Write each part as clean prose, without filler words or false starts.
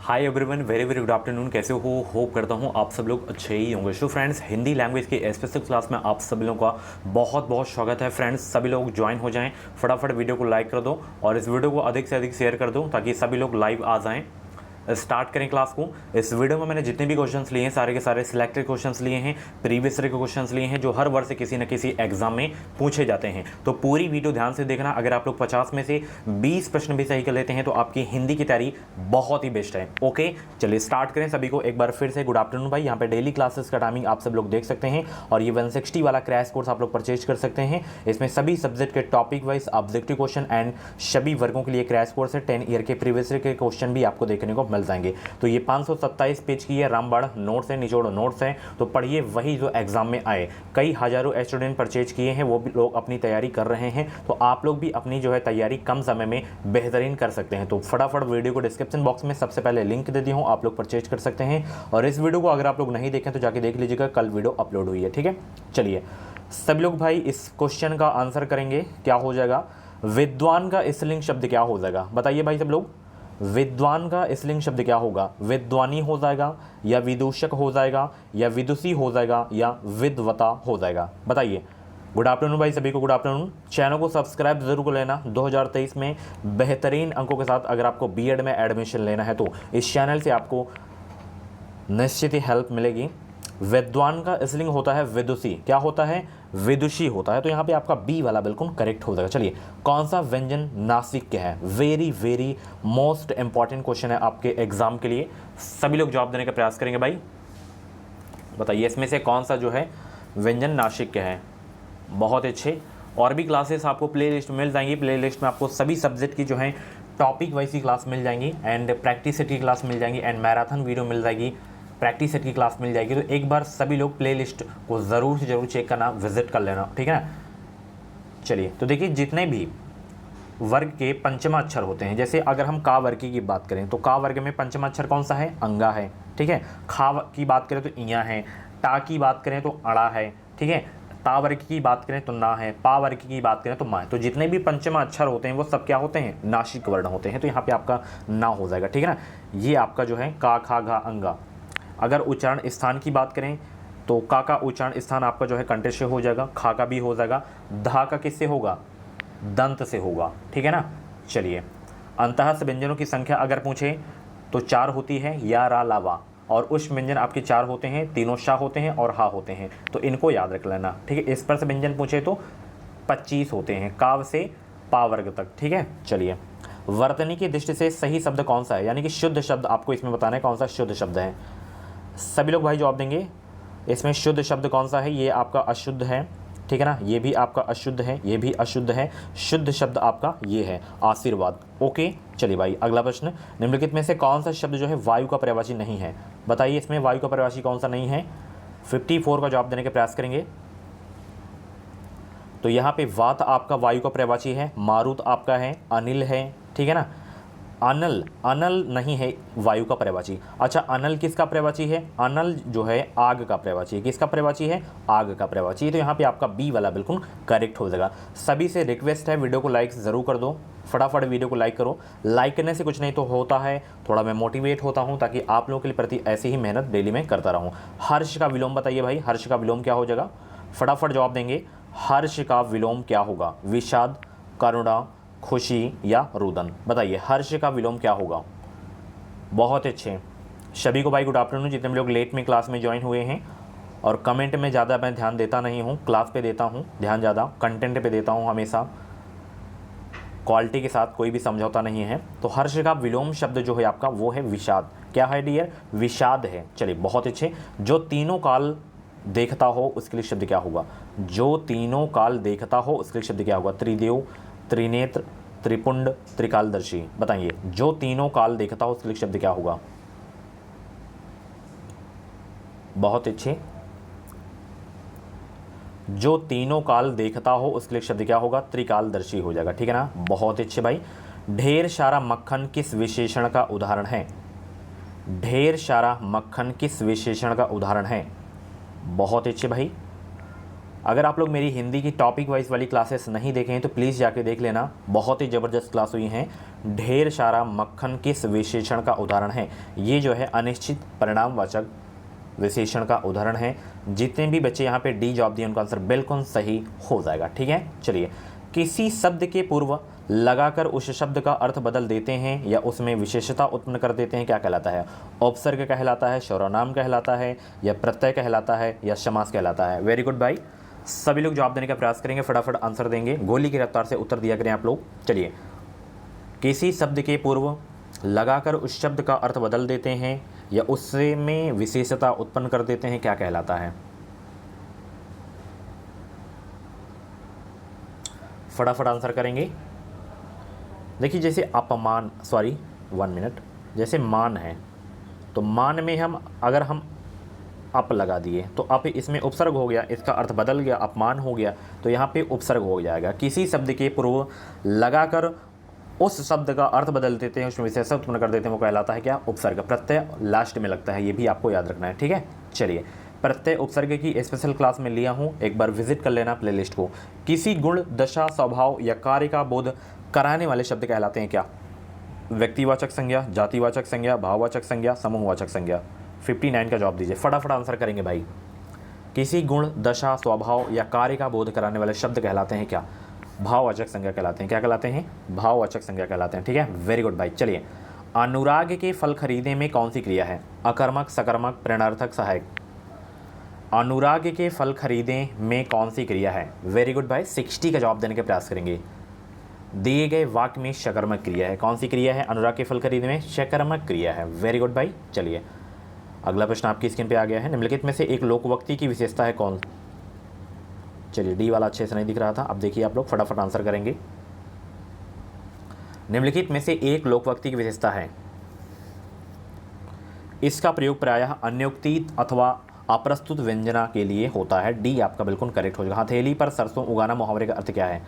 Hi everyone, very very good afternoon. कैसे हो? Hope करता हूँ आप सब लोग अच्छे ही होंगे। सो फ्रेंड्स, हिंदी लैंग्वेज के स्पेशल क्लास में आप सभी लोगों का बहुत बहुत स्वागत है। फ्रेंड्स, सभी लोग ज्वाइन हो जाएं, फटाफट वीडियो को लाइक कर दो और इस वीडियो को अधिक से अधिक शेयर कर दो ताकि सभी लोग लाइव आ जाएँ। स्टार्ट करें क्लास को। इस वीडियो में मैंने जितने भी क्वेश्चंस लिए हैं सारे के सारे सिलेक्टेड क्वेश्चंस लिए हैं, प्रीवियस ईयर के क्वेश्चंस लिए हैं जो हर वर्ष किसी न किसी एग्जाम में पूछे जाते हैं। तो पूरी वीडियो ध्यान से देखना। अगर आप लोग 50 में से 20 प्रश्न भी सही कर लेते हैं तो आपकी हिंदी की तैयारी बहुत ही बेस्ट है। ओके, चलिए स्टार्ट करें। सभी को एक बार फिर से गुड आफ्टरनून भाई। यहाँ पे डेली क्लासेस का टाइमिंग आप सब लोग देख सकते हैं और ये 160 वाला क्रैश कोर्स आप लोग परचेज कर सकते हैं। इसमें सभी सब्जेक्ट के topic wise objective question and सभी वर्गों के लिए क्रैश कोर्स है। 10 ईयर के प्रीवियस ईयर के क्वेश्चन भी आपको देखने को मिल जाएंगे। तो ये 527 पेज की है रामबाड़ नोट्स है, निचोड़ नोट्स हैं। तो पढ़िए वही जो एग्जाम में आए। कई हजारों स्टूडेंट परचेज किए हैं, वो भी लोग अपनी तैयारी कर रहे हैं। तो आप लोग भी अपनी जो है तैयारी कम समय में बेहतरीन कर सकते हैं। तो फटाफट वीडियो को डिस्क्रिप्शन बॉक्स में सबसे पहले लिंक दे दी हूँ, आप लोग परचेज कर सकते हैं। और इस वीडियो को अगर आप लोग नहीं देखें तो जाके देख लीजिएगा, कल वीडियो अपलोड हुई है। ठीक है, चलिए सभी लोग भाई इस क्वेश्चन का आंसर करेंगे। क्या हो जाएगा? विद्वान का स्त्रीलिंग शब्द क्या हो जाएगा? बताइए भाई सब लोग, विद्वान का स्त्रीलिंग शब्द क्या होगा? विद्वानी हो जाएगा या विदूषक हो जाएगा या विदुषी हो जाएगा या विद्वता हो जाएगा? बताइए। गुड आफ्टरनून भाई, सभी को गुड आफ्टरनून। चैनल को सब्सक्राइब जरूर कर लेना। 2023 में बेहतरीन अंकों के साथ अगर आपको बीएड में एडमिशन लेना है तो इस चैनल से आपको निश्चित ही हेल्प मिलेगी। विद्वान का स्त्रीलिंग होता है विदुषी। क्या होता है? विदुषी होता है। तो यहाँ पे आपका बी वाला बिल्कुल करेक्ट हो जाएगा। चलिए, कौन सा व्यंजन नासिक के है? Very very most important question है आपके एग्जाम के लिए। सभी लोग जवाब देने का प्रयास करेंगे भाई। बताइए इसमें से कौन सा जो है व्यंजन नासिक के है? बहुत अच्छे। और भी क्लासेस आपको प्ले लिस्ट में मिल जाएंगी। प्ले लिस्ट में आपको सभी सब्जेक्ट की जो है टॉपिक वाइज की क्लास मिल जाएंगी एंड प्रैक्टिस सेट की क्लास मिल जाएंगी एंड मैराथन वीडियो मिल जाएगी, प्रैक्टिस सेट की क्लास मिल जाएगी। तो एक बार सभी लोग प्ले लिस्ट को ज़रूर से ज़रूर चेक करना, विजिट कर लेना। ठीक है ना? चलिए, तो देखिए जितने भी वर्ग के पंचमा अक्षर होते हैं, जैसे अगर हम का वर्ग की बात करें तो का वर्ग में पंचमा अक्षर कौन सा है? अंगा है। ठीक है। खा की बात करें तो इया है। टा की बात करें तो अड़ा है। ठीक है। ता वर्ग की बात करें तो ना है। पा वर्ग की बात करें तो मा है। तो जितने भी पंचमा अक्षर होते हैं वो सब क्या होते हैं? नासिक वर्ण होते हैं। तो यहाँ पे आपका ना हो जाएगा। ठीक है ना? ये आपका जो है का खा घा अंगा। अगर उच्चारण स्थान की बात करें तो का उच्चारण स्थान आपका जो है कंठ से हो जाएगा, खा का भी हो जाएगा। धा का किससे होगा? दंत से होगा। ठीक है ना? चलिए, अंतः से व्यंजनों की संख्या अगर पूछे तो 4 होती है, या रा ला वा। और उष्ट व्यंजन आपके 4 होते हैं, तीनों शाह होते हैं और हा होते हैं। तो इनको याद रख लेना। ठीक है। इस पर से व्यंजन पूछे तो 25 होते हैं, काव से पा वर्ग तक। ठीक है। चलिए, वर्तनी की दृष्टि से सही शब्द कौन सा है? यानी कि शुद्ध शब्द आपको इसमें बताना है कौन सा शुद्ध शब्द है। सभी लोग भाई जवाब देंगे। इसमें शुद्ध शब्द कौन सा है? ये आपका अशुद्ध है। ठीक है ना? ये भी आपका अशुद्ध है, ये भी अशुद्ध है। शुद्ध शब्द आपका ये है आशीर्वाद। ओके, चलिए भाई अगला प्रश्न। निम्नलिखित में से कौन सा शब्द जो है वायु का पर्यायवाची नहीं है? बताइए इसमें वायु का पर्यायवाची कौन सा नहीं है? 54 का जवाब देने का प्रयास करेंगे। तो यहाँ पे वात आपका वायु का पर्यायवाची है, मारुत आपका है, अनिल है। ठीक है ना? अनल, अनल नहीं है वायु का पर्यायवाची। अच्छा, अनल किसका पर्यायवाची है? अनल जो है आग का पर्यायवाची है। किसका पर्यायवाची है? आग का पर्यायवाची। तो यहाँ पे आपका बी वाला बिल्कुल करेक्ट हो जाएगा। सभी से रिक्वेस्ट है वीडियो को लाइक ज़रूर कर दो। फटाफट वीडियो को लाइक करो। लाइक करने से कुछ नहीं तो होता है, थोड़ा मैं मोटिवेट होता हूँ ताकि आप लोगों के प्रति ऐसे ही मेहनत डेली में करता रहूँ। हर्ष का विलोम बताइए भाई, हर्ष का विलोम क्या हो जाएगा? फटाफट जवाब देंगे। हर्ष का विलोम क्या होगा? विषाद, करुणा, खुशी या रुदन? बताइए हर्ष का विलोम क्या होगा? बहुत अच्छे। सभी को भाई गुड आफ्टरनून। जितने भी लोग लेट में क्लास में ज्वाइन हुए हैं, और कमेंट में ज़्यादा मैं ध्यान देता नहीं हूँ, क्लास पे देता हूँ ध्यान, ज़्यादा कंटेंट पे देता हूँ हमेशा, क्वालिटी के साथ कोई भी समझौता नहीं है। तो हर्ष का विलोम शब्द जो है आपका वो है विषाद। क्या है डियर? विषाद है। चलिए बहुत अच्छे। जो तीनों काल देखता हो उसके लिए शब्द क्या होगा? जो तीनों काल देखता हो उसके लिए शब्द क्या होगा? त्रिदेव, त्रिनेत्र, त्रिपुंड, त्रिकालदर्शी। बताइए जो तीनों काल देखता हो उसके लिए शब्द क्या होगा? बहुत अच्छे। जो तीनों काल देखता हो उसके लिए शब्द क्या होगा? त्रिकालदर्शी हो जाएगा। ठीक है ना? बहुत अच्छे भाई। ढेर सारा मक्खन किस विशेषण का उदाहरण है? ढेर सारा मक्खन किस विशेषण का उदाहरण है? बहुत अच्छे भाई। अगर आप लोग मेरी हिंदी की टॉपिक वाइज वाली क्लासेस नहीं देखे हैं तो प्लीज़ जाके देख लेना, बहुत ही ज़बरदस्त क्लास हुई हैं। ढेर सारा मक्खन किस विशेषण का उदाहरण है? ये जो है अनिश्चित परिणामवाचक विशेषण का उदाहरण है। जितने भी बच्चे यहाँ पे डी जवाब दिए उनका आंसर बिल्कुल सही हो जाएगा, ठीक है। चलिए, किसी शब्द के पूर्व लगाकर उस शब्द का अर्थ बदल देते हैं या उसमें विशेषता उत्पन्न कर देते हैं, क्या कहलाता है? उपसर्ग कहलाता है, सर्वनाम कहलाता है, या प्रत्यय कहलाता है, या समास कहलाता है? वेरी गुड भाई, सभी लोग जवाब देने का प्रयास करेंगे, फटाफट आंसर देंगे, गोली की रफ्तार से उत्तर दिया करें आप लोग। चलिए, किसी शब्द के पूर्व लगाकर उस शब्द का अर्थ बदल देते हैं या उससे में विशेषता उत्पन्न कर देते हैं, क्या कहलाता है? फटाफट आंसर करेंगे। देखिए, जैसे अपमान, सॉरी 1 मिनट, जैसे मान है तो मान में अगर हम अप लगा दिए तो अप इसमें उपसर्ग हो गया, इसका अर्थ बदल गया, अपमान हो गया, तो यहाँ पे उपसर्ग हो जाएगा। किसी शब्द के पूर्व लगाकर उस शब्द का अर्थ बदल देते हैं, उसमें विशेषण उत्पन्न कर देते हैं, वो कहलाता है क्या? उपसर्ग। प्रत्यय लास्ट में लगता है, ये भी आपको याद रखना है, ठीक है। चलिए, प्रत्यय उपसर्ग की स्पेशल क्लास में लिया हूँ, एक बार विजिट कर लेना प्लेलिस्ट को। किसी गुण, दशा, स्वभाव या कार्य का बोध कराने वाले शब्द कहलाते हैं क्या? व्यक्तिवाचक संज्ञा, जातिवाचक संज्ञा, भाववाचक संज्ञा, समूहवाचक संज्ञा। 59 का जवाब दीजिए, फटाफट आंसर करेंगे भाई। किसी गुण, दशा, स्वभाव या कार्य का बोध कराने वाले शब्द कहलाते हैं क्या? भाववाचक संज्ञा कहलाते हैं। क्या कहलाते हैं? भाववाचक संज्ञा कहलाते हैं, ठीक है। वेरी गुड भाई। चलिए, अनुराग के फल खरीदने में कौन सी क्रिया है? अकर्मक, सकर्मक, प्रेरणार्थक, सहायक। अनुराग के फल खरीदने में कौन सी क्रिया है? वेरी गुड भाई, 60 का जवाब देने के प्रयास करेंगे। दिए गए वाक्य में सकर्मक क्रिया है। कौन सी क्रिया है? अनुराग के फल खरीदने में सकर्मक क्रिया है। वेरी गुड भाई। चलिए, अगला प्रश्न आपकी स्क्रीन पे आ गया है। निम्नलिखित में से एक लोकवक्ति की विशेषता है कौन? चलिए, डी वाला अच्छे से नहीं दिख रहा था, अब देखिए आप लोग फटाफट आंसर करेंगे। निम्नलिखित में से एक लोकवक्ति की विशेषता है, इसका प्रयोग प्रायः अन्योक्ति अथवा अप्रस्तुत व्यंजना के लिए होता है। डी आपका बिल्कुल करेक्ट हो जाएगा। हथेली पर सरसों उगाना मुहावरे का अर्थ क्या है?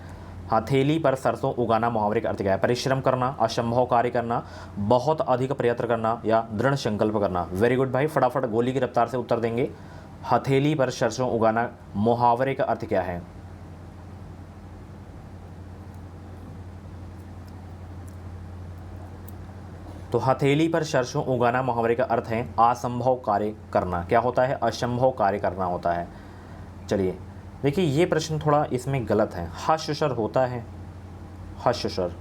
हथेली पर सरसों उगाना मुहावरे का अर्थ क्या है? परिश्रम करना, असंभव कार्य करना, बहुत अधिक प्रयत्न करना, या दृढ़ संकल्प करना। वेरी गुड भाई, फटाफट गोली की रफ्तार से उत्तर देंगे। हथेली पर सरसों उगाना मुहावरे का अर्थ क्या है? तो हथेली पर सरसों उगाना मुहावरे का अर्थ है असंभव कार्य करना। क्या होता है? असंभव कार्य करना होता है। चलिए, देखिए, ये प्रश्न थोड़ा इसमें गलत है। हश्र होता है, हश्र,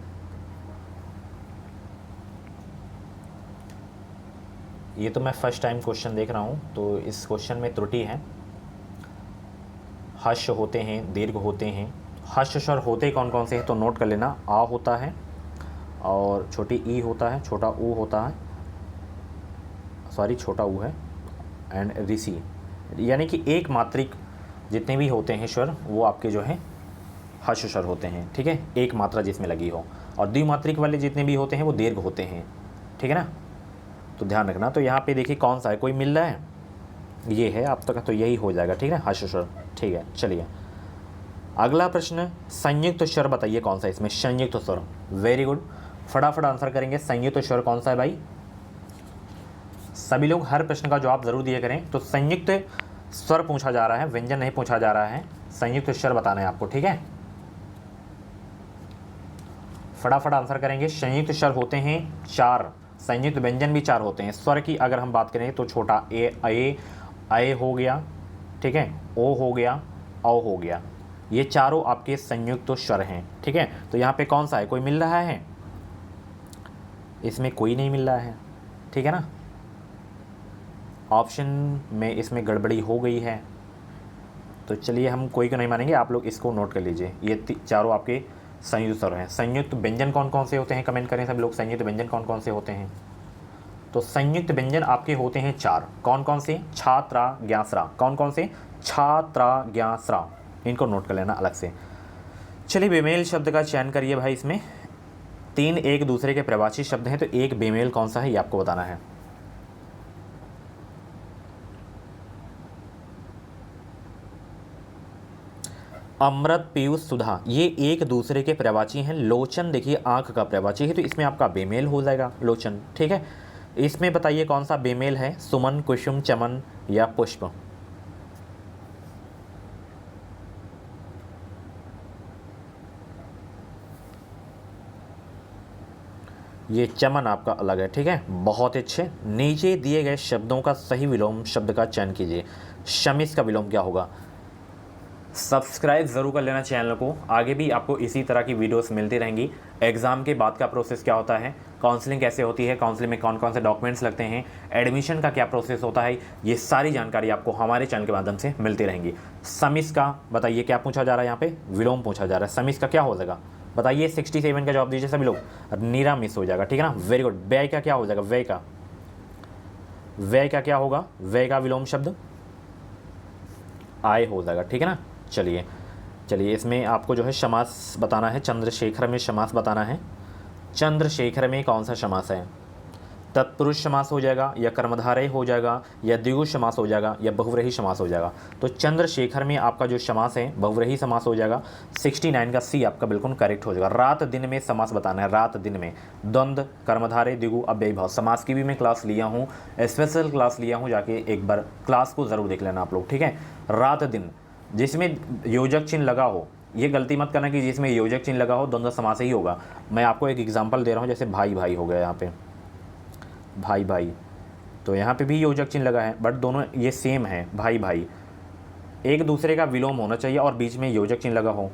ये तो मैं फर्स्ट टाइम क्वेश्चन देख रहा हूँ तो इस क्वेश्चन में त्रुटि है। हश होते हैं, दीर्घ होते हैं। हश्र होते कौन कौन से हैं तो नोट कर लेना। आ होता है और छोटी ई होता है, छोटा ऊ होता है, सॉरी छोटा ऊ है, एंड ऋषि, यानी कि एक मात्रिक जितने भी होते हैं स्वर वो आपके जो हैं हश्र होते हैं, ठीक है, एक मात्रा जिसमें लगी हो। और द्विमात्रिक वाले जितने भी होते हैं वो दीर्घ होते हैं, ठीक है ना, तो ध्यान रखना। तो यहाँ पे देखिए कौन सा है, कोई मिल रहा है, ये है आप तक, तो यही हो जाएगा, ठीक है, हश्र, ठीक है। चलिए, अगला प्रश्न, संयुक्त स्वर बताइए कौन सा इसमें? संयुक्त स्वर, वेरी गुड, फटाफट आंसर करेंगे। संयुक्त स्वर कौन सा है भाई? सभी लोग हर प्रश्न का जवाब जरूर दिया करें। तो संयुक्त स्वर पूछा जा रहा है, व्यंजन नहीं पूछा जा रहा है, संयुक्त स्वर बताना है आपको, ठीक है। फटाफट आंसर करेंगे। संयुक्त स्वर होते हैं 4, संयुक्त व्यंजन भी 4 होते हैं। स्वर की अगर हम बात करें तो छोटा ए हो गया, ठीक है, ओ हो गया, औ हो गया, ये चारों आपके संयुक्त स्वर हैं, ठीक है। तो यहाँ पे कौन सा है, कोई मिल रहा है? इसमें कोई नहीं मिल रहा है, ठीक है ना, ऑप्शन में इसमें गड़बड़ी हो गई है। तो चलिए, हम कोई को नहीं मानेंगे, आप लोग इसको नोट कर लीजिए। ये चारों आपके संयुक्त स्वर हैं। संयुक्त व्यंजन कौन कौन से होते हैं, कमेंट करें सब लोग। संयुक्त व्यंजन कौन कौन से होते हैं? तो संयुक्त व्यंजन आपके होते हैं 4। कौन कौन से? छात्रा, ज्ञासरा। कौन कौन से? छात्रा, ज्ञासरा, इनको नोट कर लेना अलग से। चलिए, बेमेल शब्द का चयन करिए भाई। इसमें 3 एक दूसरे के प्रवासी शब्द हैं, तो एक बेमेल कौन सा है ये आपको बताना है। अमृत, पीयूष, सुधा, ये एक दूसरे के प्रवाची हैं। लोचन देखिए आंख का प्रवाची है, तो इसमें आपका बेमेल हो जाएगा लोचन, ठीक है। इसमें बताइए कौन सा बेमेल है? सुमन, कुसुम, चमन या पुष्प? ये चमन आपका अलग है, ठीक है, बहुत अच्छे। नीचे दिए गए शब्दों का सही विलोम शब्द का चयन कीजिए। शमिस का विलोम क्या होगा? सब्सक्राइब ज़रूर कर लेना चैनल को, आगे भी आपको इसी तरह की वीडियोस मिलती रहेंगी। एग्ज़ाम के बाद का प्रोसेस क्या होता है, काउंसलिंग कैसे होती है, काउंसलिंग में कौन कौन से डॉक्यूमेंट्स लगते हैं, एडमिशन का क्या प्रोसेस होता है, ये सारी जानकारी आपको हमारे चैनल के माध्यम से मिलती रहेंगी। समिस का बताइए क्या पूछा जा रहा है, यहाँ पे विलोम पूछा जा रहा है। समिस का क्या हो जाएगा बताइए, 67 का जवाब दीजिए सभी लोग। नीरा मिस हो जाएगा, ठीक है ना, वेरी गुड। व्यय का क्या हो जाएगा? व्यय का क्या होगा? व्यय का विलोम शब्द आय हो जाएगा, ठीक है ना। चलिए इसमें आपको जो है समास बताना है। चंद्रशेखर में समास बताना है। चंद्रशेखर में कौन सा समास है? तत्पुरुष समास हो जाएगा, या कर्मधारय हो जाएगा, या द्विगु समास हो जाएगा, या बहुव्रीहि समास हो जाएगा। तो चंद्रशेखर में आपका जो समास है बहुव्रीहि समास हो जाएगा। 69 का सी आपका बिल्कुल करेक्ट हो जाएगा। रात दिन में समास बताना है, रात दिन में। द्वंद्व, कर्मधारय, द्विगु, अव्ययी भाव। समास की भी मैं क्लास लिया हूँ, स्पेशल क्लास लिया हूँ, जाके एक बार क्लास को ज़रूर देख लेना आप लोग, ठीक है। रात दिन जिसमें योजक चिन्ह लगा हो, ये गलती मत करना कि जिसमें योजक चिन्ह लगा हो द्वंद्व समास ही होगा। मैं आपको एक एग्जांपल दे रहा हूँ, जैसे भाई भाई हो गया, यहाँ पे भाई भाई, तो यहाँ पे भी योजक चिन्ह लगा है, बट दोनों ये सेम है, भाई भाई। एक दूसरे का विलोम होना चाहिए और बीच में योजक चिन्ह लगा हो,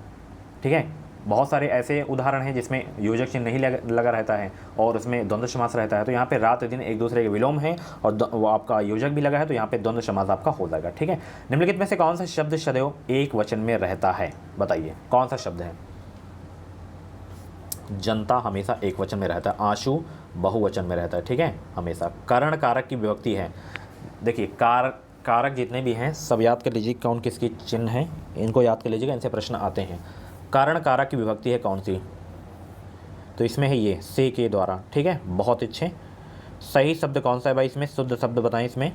ठीक है। बहुत सारे ऐसे उदाहरण हैं जिसमें योजक चिन्ह नहीं लगा रहता है और उसमें द्वंद्व समास रहता है। तो यहाँ पे रात दिन एक दूसरे के विलोम है और वो आपका योजक भी लगा है, तो यहाँ पे द्वंद्व समास आपका हो जाएगा, ठीक है। निम्नलिखित में से कौन सा शब्द सदैव एक वचन में रहता है? बताइए कौन सा शब्द है? जनता हमेशा एक वचन में रहता है, आंसू बहुवचन में रहता है, ठीक है, हमेशा। करण कारक की विभक्ति है। देखिए कारक जितने भी हैं सब याद कर लीजिए कौन किसकी चिन्ह है, इनको याद कर लीजिएगा, इनसे प्रश्न आते हैं। कारण कारक की विभक्ति है कौन सी? तो इसमें है ये से के द्वारा, ठीक है, बहुत अच्छे। सही शब्द कौन सा है भाई इसमें? शुद्ध शब्द बताएं इसमें।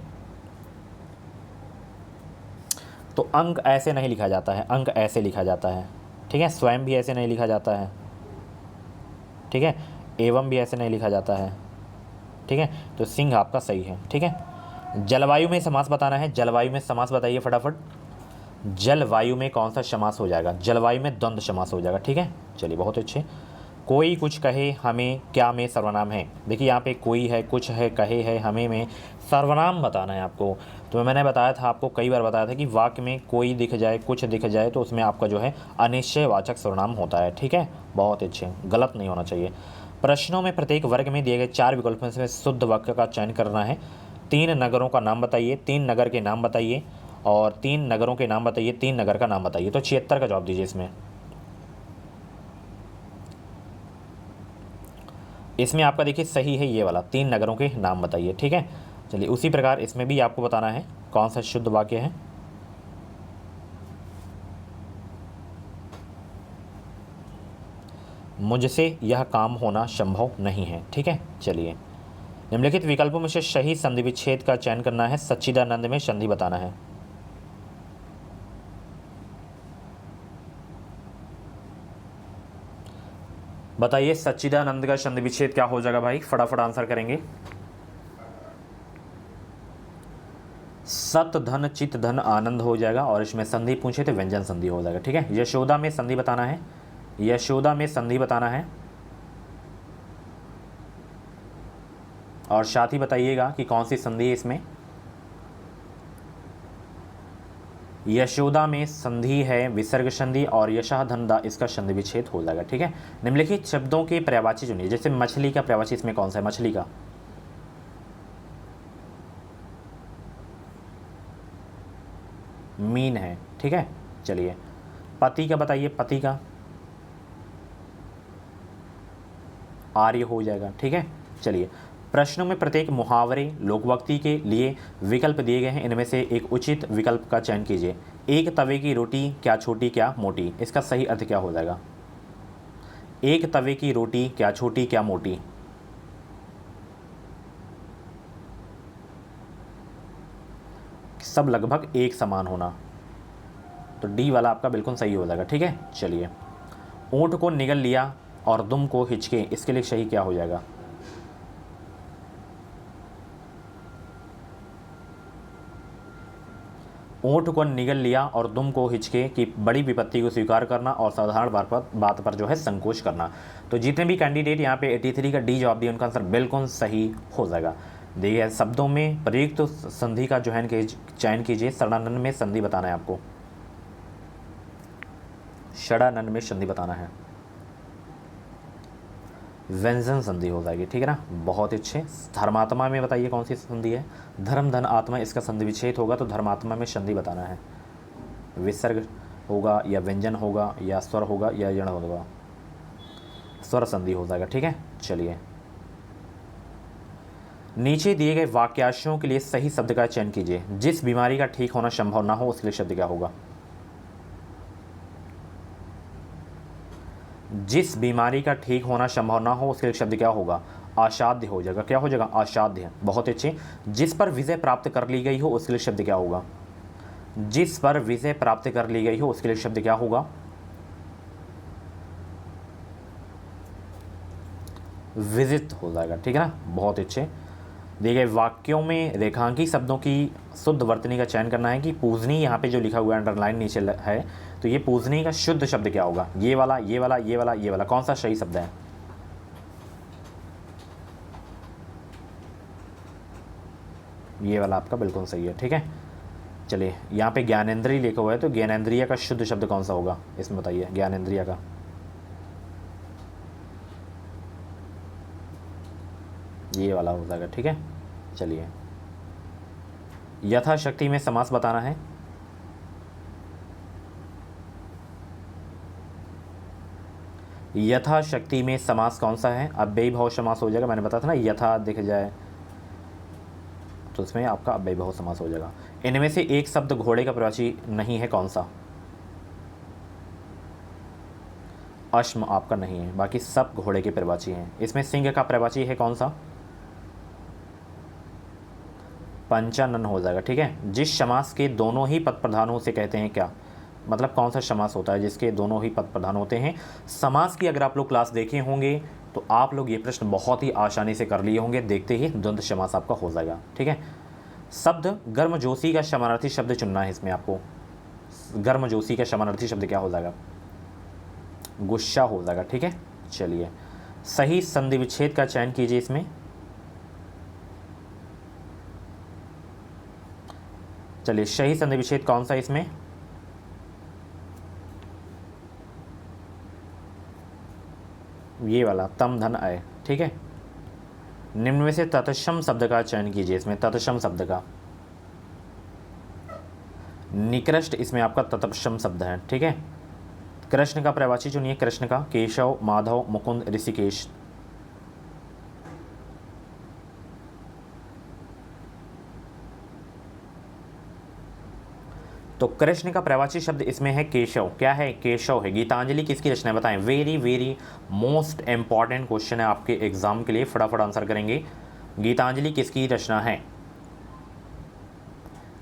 तो अंक ऐसे नहीं लिखा जाता है, अंक ऐसे लिखा जाता है, ठीक है। स्वयं भी ऐसे नहीं लिखा जाता है, ठीक है। एवं भी ऐसे नहीं लिखा जाता है, ठीक है। तो सिंह आपका सही है, ठीक है। जलवायु में समास बताना है। जलवायु में समास बताइए फटाफट। जलवायु में कौन सा समास हो जाएगा? जलवायु में द्वंद्व समास हो जाएगा, ठीक है। चलिए बहुत अच्छे। कोई कुछ कहे हमें क्या में सर्वनाम है। देखिए यहाँ पे कोई है, कुछ है, कहे है, हमें में सर्वनाम बताना है आपको। तो मैंने बताया था आपको, कई बार बताया था कि वाक्य में कोई दिख जाए, कुछ दिख जाए, तो उसमें आपका जो है अनिश्चयवाचक सर्वनाम होता है, ठीक है। बहुत अच्छे, गलत नहीं होना चाहिए। प्रश्नों में प्रत्येक वर्ग में दिए गए 4 विकल्पों से शुद्ध वाक्य का चयन करना है। 3 नगरों का नाम बताइए, 3 नगर के नाम बताइए, और 3 नगरों के नाम बताइए, 3 नगर का नाम बताइए। तो 76 का जवाब दीजिए इसमें। इसमें आपका देखिए सही है ये वाला, 3 नगरों के नाम बताइए, ठीक है। चलिए उसी प्रकार इसमें भी आपको बताना है कौन सा शुद्ध वाक्य है। मुझसे यह काम होना संभव नहीं है, ठीक है। चलिए निम्नलिखित विकल्पों में से सही संधि विच्छेद का चयन करना है। सच्चिदानंद में संधि बताना है। बताइए सच्चिदानंद का संधि विच्छेद क्या हो जाएगा भाई, फटाफट आंसर करेंगे। सत धन चित धन आनंद हो जाएगा, और इसमें संधि पूछे तो व्यंजन संधि हो जाएगा, ठीक है। यशोदा में संधि बताना है, यशोदा में संधि बताना है, और साथ ही बताइएगा कि कौन सी संधि है इसमें। यशोदा में संधि है विसर्ग संधि, और यशः धनदा इसका संधि विच्छेद हो जाएगा, ठीक है। निम्नलिखित शब्दों के पर्यायवाची चुनिए। जैसे मछली का पर्यायवाची इसमें कौन सा है? मछली का मीन है, ठीक है। चलिए पति का बताइए, पति का आर्य हो जाएगा, ठीक है। चलिए प्रश्नों में प्रत्येक मुहावरे लोकवक्ति के लिए विकल्प दिए गए हैं, इनमें से एक उचित विकल्प का चयन कीजिए। एक तवे की रोटी क्या छोटी क्या मोटी, इसका सही अर्थ क्या हो जाएगा? एक तवे की रोटी क्या छोटी क्या मोटी। सब लगभग एक समान होना, तो डी वाला आपका बिल्कुल सही हो जाएगा, ठीक है। चलिए ऊंट को निगल लिया और दुम को हिचके, इसके लिए सही क्या हो जाएगा? ऊँट को निगल लिया और दुम को हिचके कि बड़ी विपत्ति को स्वीकार करना और साधारण बात पर जो है संकोच करना। तो जितने भी कैंडिडेट यहाँ पे 83 का डी जवाब दिए उनका आंसर बिल्कुल सही हो जाएगा। देखिए शब्दों में प्रयुक्त तो संधि का जो है चयन कीजिए। षडानन में संधि बताना है आपको, षडानन में संधि बताना है, व्यंजन संधि हो जाएगी, ठीक है ना। बहुत अच्छे। धर्मात्मा में बताइए कौन सी संधि है, धर्म धन आत्मा, इसका संधि विच्छेद होगा तो धर्मात्मा में संधि बताना है। विसर्ग होगा या व्यंजन होगा या स्वर होगा या यण होगा, स्वर संधि हो जाएगा, ठीक है। चलिए नीचे दिए गए वाक्यांशों के लिए सही शब्द का चयन कीजिए। जिस बीमारी का ठीक होना संभव ना हो उसके लिए शब्द क्या होगा। जिस बीमारी का ठीक होना संभव ना हो उसके लिए शब्द क्या होगा, असाध्य हो जाएगा। क्या हो जाएगा, असाध्य। बहुत अच्छे। जिस पर विजय प्राप्त कर ली गई हो उसके लिए शब्द क्या होगा। जिस पर विजय प्राप्त कर ली गई हो उसके लिए शब्द क्या होगा, विजित हो जाएगा, ठीक है ना। बहुत अच्छे। दिए गए वाक्यों में रेखांकी शब्दों की शुद्ध वर्तनी का चयन करना है कि पूजनी यहाँ पे जो लिखा हुआ है अंडरलाइन नीचे है, तो ये पूजनी का शुद्ध शब्द क्या होगा। ये वाला, ये वाला, ये वाला, ये वाला, कौन सा सही शब्द है। ये वाला आपका बिल्कुल सही है, ठीक है। चलिए यहाँ पे ज्ञानेंद्रिय लिखा हुआ है, तो ज्ञानेंद्रिय का शुद्ध शब्द कौन सा होगा इसमें बताइए। ज्ञानेंद्रिय का ये वाला हो जाएगा, ठीक है। चलिए यथाशक्ति में समास बताना है। यथाशक्ति में समास कौन सा है, अव्ययी भाव समास हो जाएगा। मैंने बताया था ना, यथा दिख जाए तो इसमें आपका अव्ययी भाव समास हो जाएगा। इनमें से एक शब्द घोड़े का प्रवाची नहीं है, कौन सा। अश्म आपका नहीं है, बाकी सब घोड़े के प्रवाची हैं। इसमें सिंह का प्रवाची है कौन सा, पंचानन हो जाएगा, ठीक है। जिस समास के दोनों ही पद प्रधानों से कहते हैं क्या, मतलब कौन सा समास होता है जिसके दोनों ही पद प्रधान होते हैं। समास की अगर आप लोग क्लास देखे होंगे तो आप लोग ये प्रश्न बहुत ही आसानी से कर लिए होंगे, देखते ही द्वंद्व समास आपका हो जाएगा, ठीक है। शब्द गर्मजोशी का समानार्थी शब्द चुनना है। इसमें आपको गर्मजोशी का समानार्थी शब्द क्या हो जाएगा, गुस्सा हो जाएगा, ठीक है। चलिए सही संधि विच्छेद का चयन कीजिए। इसमें चलिए सही संधि विच्छेद कौन सा इसमें, ये वाला, तम धन आय, ठीक है। निम्न में से तत्सम शब्द का चयन कीजिए। इसमें तत्सम शब्द का, निकृष्ट इसमें आपका तत्सम शब्द है, ठीक है। कृष्ण का प्रवाची चुनिए। कृष्ण का, केशव, माधव, मुकुंद, ऋषिकेश। तो कृष्ण का प्रवाची शब्द इसमें है केशव। क्या है, केशव है। गीतांजलि किसकी रचना है बताएं। Very very most important question है आपके एग्जाम के लिए, फटाफट आंसर करेंगे। गीतांजलि किसकी रचना है,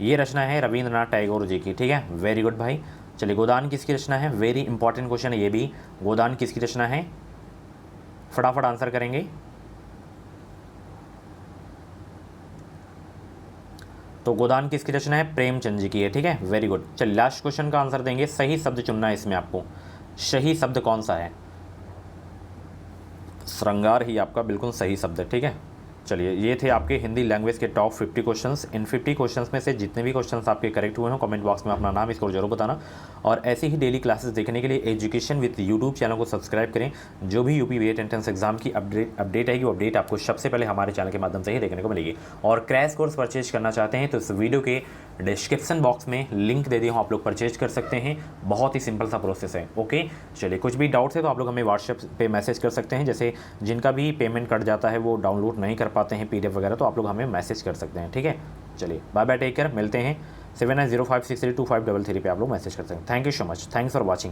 ये रचना है रविंद्रनाथ टैगोर जी की, ठीक है। वेरी गुड भाई। चलिए गोदान किसकी रचना है, वेरी इंपॉर्टेंट क्वेश्चन है ये भी। गोदान किसकी रचना है, फटाफट आंसर करेंगे। तो गोदान किसकी रचना है, प्रेमचंद जी की है, ठीक है। Very good. चलिए लास्ट क्वेश्चन का आंसर देंगे। सही शब्द चुनना है इसमें आपको। सही शब्द कौन सा है, श्रृंगार ही आपका बिल्कुल सही शब्द है, ठीक है। चलिए ये थे आपके हिंदी लैंग्वेज के टॉप 50 क्वेश्चंस। इन 50 क्वेश्चंस में से जितने भी क्वेश्चंस आपके करेक्ट हुए हो कमेंट बॉक्स में अपना नाम इसको जरूर बताना। और ऐसे ही डेली क्लासेस देखने के लिए एजुकेशन विद यूट्यूब चैनल को सब्सक्राइब करें। जो भी यूपी वेट एंट्रेंस एग्जाम की अपडेट आएगी वो अपडेट आपको सबसे पहले हमारे चैनल के माध्यम से ही देखने को मिलेगी। और क्रैश कोर्स परचेज करना चाहते हैं तो इस वीडियो के डिस्क्रिप्शन बॉक्स में लिंक दे दिया हूँ, आप लोग परचेज कर सकते हैं। बहुत ही सिंपल सा प्रोसेस है, ओके। चलिए कुछ भी डाउट्स है तो आप लोग हमें व्हाट्सएप पे मैसेज कर सकते हैं। जैसे जिनका भी पेमेंट कट जाता है वो डाउनलोड नहीं कर पाते हैं PDF वगैरह, तो आप लोग हमें मैसेज कर सकते हैं, ठीक है। चलिए बाय बाय, टेक केयर, मिलते हैं। 7905632533 पे आप लोग मैसेज कर सकते हैं। Thank you so much, thanks for watching.